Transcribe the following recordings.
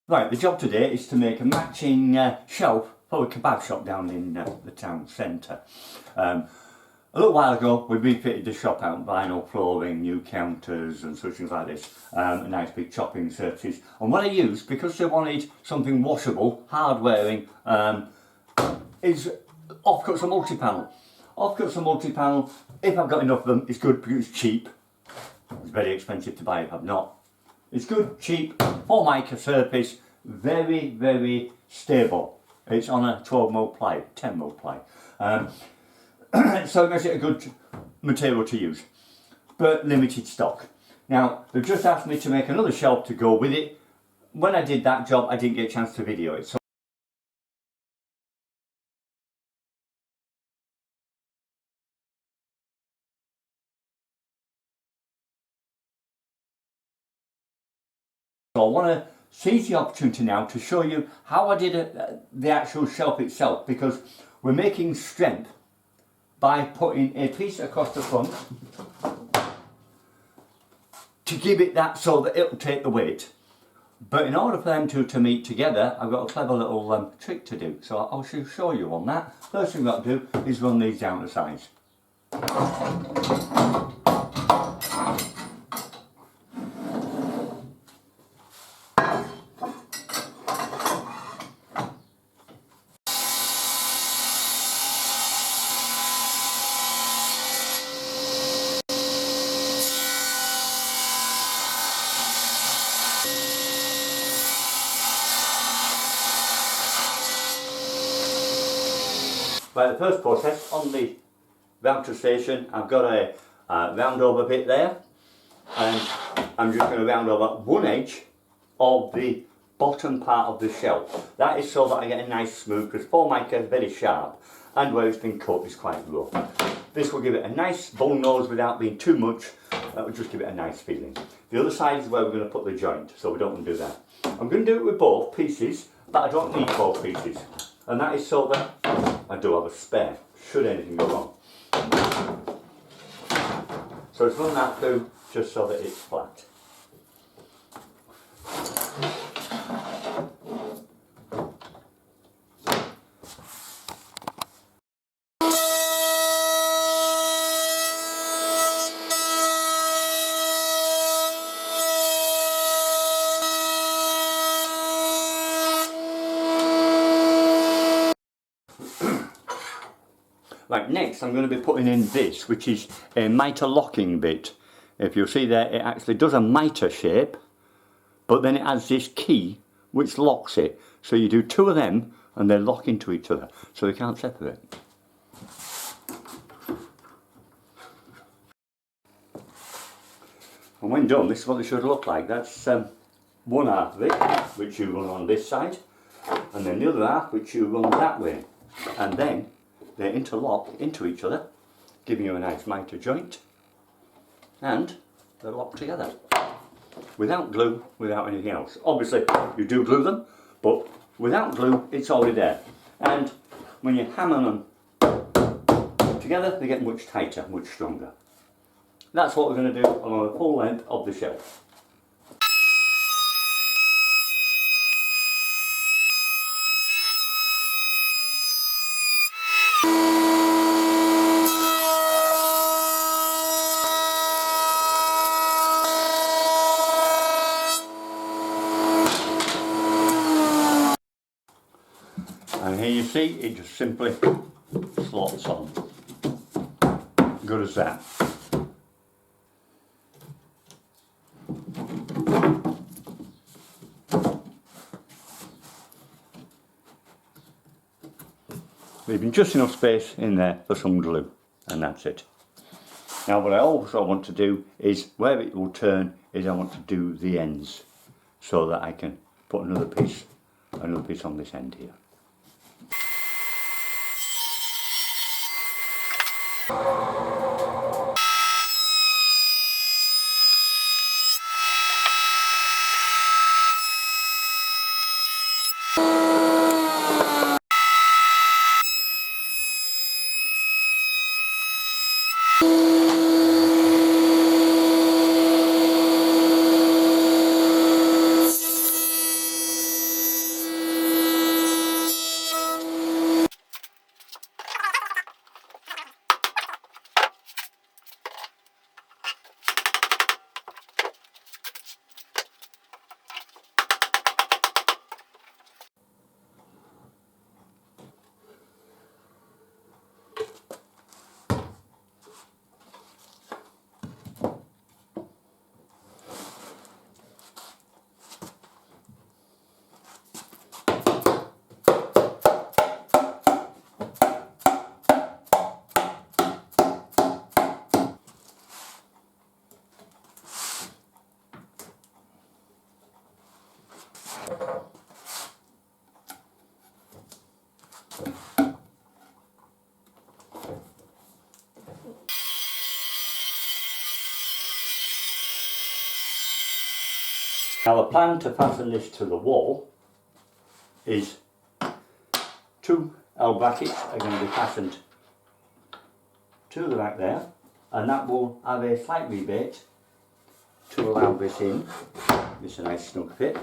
Right, the job today is to make a matching shelf for a kebab shop down in the town centre. A little while ago we refitted the shop out, vinyl flooring, new counters and such things like this, a nice big chopping surfaces. And what I used, because they wanted something washable, hard wearing, is offcuts and multi-panel. Offcuts and multi-panel, if I've got enough of them, it's good because it's cheap. It's very expensive to buy if I've not. It's good, cheap, 4 mica surface, very, very stable. It's on a 12mm ply, 10mm ply. So it makes it a good material to use, but limited stock. Now, they've just asked me to make another shelf to go with it. When I did that job, I didn't get a chance to video it. So I want to seize the opportunity now to show you how I did the actual shelf itself, because we're making strength by putting a piece across the front to give it that so that it'll take the weight. But in order for them to meet together, I've got a clever little trick to do. So I'll show you on that. First thing I've got to do is run these down to size. Right, the first process on the router station, I've got a round over bit there, and I'm just going to round over one edge of the bottom part of the shelf. That is so that I get a nice smooth, because Formica is very sharp and where it's been cut is quite rough. This will give it a nice bull nose without being too much. That will just give it a nice feeling. The other side is where we're going to put the joint, so we don't want to do that. I'm going to do it with both pieces, but I don't need both pieces. And that is so that I do have a spare, should anything go wrong. So let's run that through just so that it's flat. Right, next I'm going to be putting in this, which is a mitre locking bit. If you'll see there, it actually does a mitre shape, but then it has this key which locks it. So you do 2 of them and they lock into each other, so they can't separate. And when done, this is what they should look like. That's one half of it, which you run on this side, and then the other half, which you run that way. And then they interlock into each other, giving you a nice mitre joint, and they're locked together. Without glue, without anything else. Obviously, you do glue them, but without glue, it's already there. And when you hammer them together, they get much tighter, much stronger. That's what we're going to do along the full length of the shelf. And here you see, it just simply slots on. Good as that. Leaving just enough space in there for some glue, and that's it. Now what I also want to do is, where it will turn, is I want to do the ends, so that I can put another piece on this end here. Now the plan to fasten this to the wall is 2 L brackets are going to be fastened to the back there, and that will have a slight rebate to allow this in. This is a nice snug fit.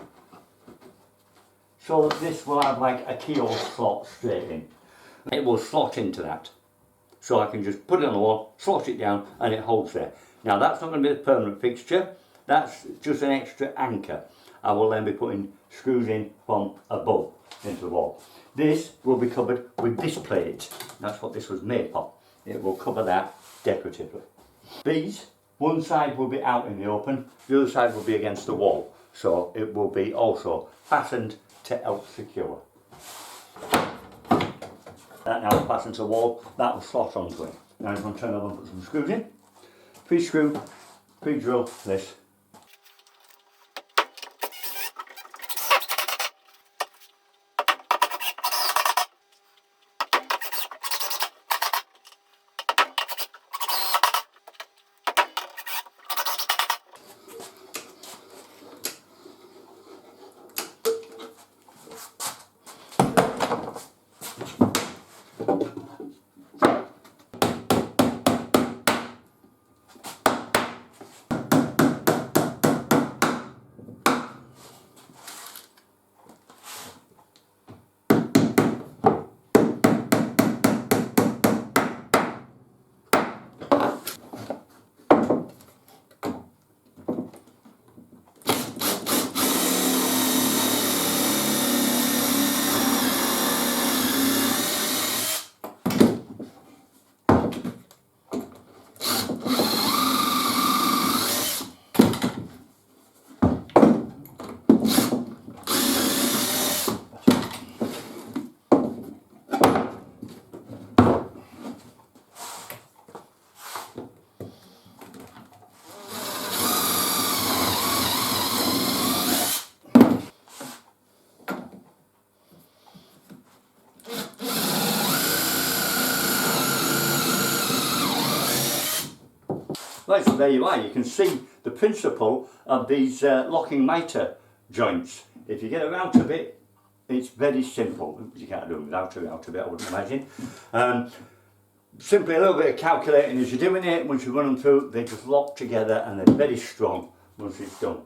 So that this will have like a keyhole slot straight in. It will slot into that. So I can just put it on the wall, slot it down, and it holds there. Now that's not going to be the permanent fixture, that's just an extra anchor. I will then be putting screws in from above into the wall. This will be covered with this plate. That's what this was made for. It will cover that decoratively. These, one side will be out in the open, the other side will be against the wall. So it will be also fastened to help secure. That now fastened to the wall, that will slot onto it. Now I'm going to turn over and put some screws in. Pre-screw, pre-drill this. Right, so there you are. You can see the principle of these locking mitre joints. If you get around to it, it's very simple. You can't do it without it, I wouldn't imagine. Simply a little bit of calculating as you're doing it. Once you run them through, they just lock together and they're very strong once it's done.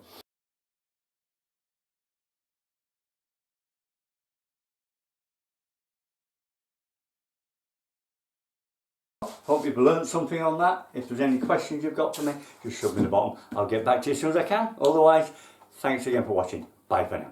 Hope you've learned something on that. If there's any questions you've got for me, just shove them in the bottom. I'll get back to you as soon as I can. Otherwise, thanks again for watching. Bye for now.